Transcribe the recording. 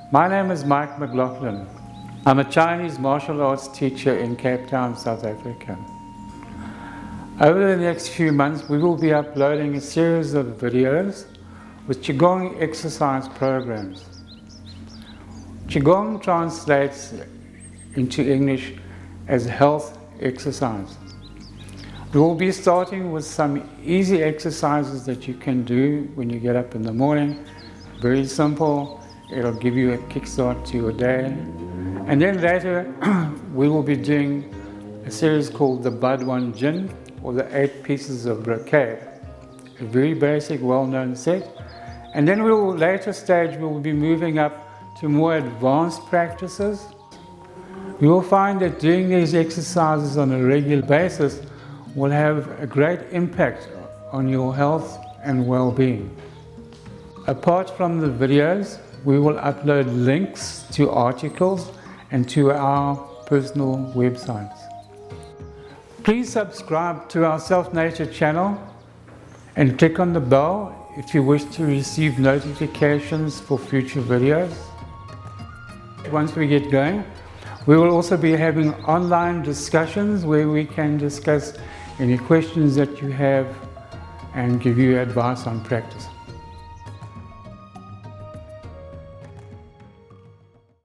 My name is Mike McLaughlin. I'm a Chinese martial arts teacher in Cape Town, South Africa. Over the next few months, we will be uploading a series of videos with Qigong exercise programs. Qigong translates into English as health exercise. We will be starting with some easy exercises that you can do when you get up in the morning. Very simple. It'll give you a kickstart to your day. And then later we will be doing a series called the Ba Duan Jin, or the 8 pieces of brocade. A very basic, well-known set. And then later stage we will be moving up to more advanced practices. You will find that doing these exercises on a regular basis will have a great impact on your health and well-being. Apart from the videos, we will upload links to articles and to our personal websites. Please subscribe to our Self-Nature channel and click on the bell if you wish to receive notifications for future videos. Once we get going, we will also be having online discussions where we can discuss any questions that you have and give you advice on practice.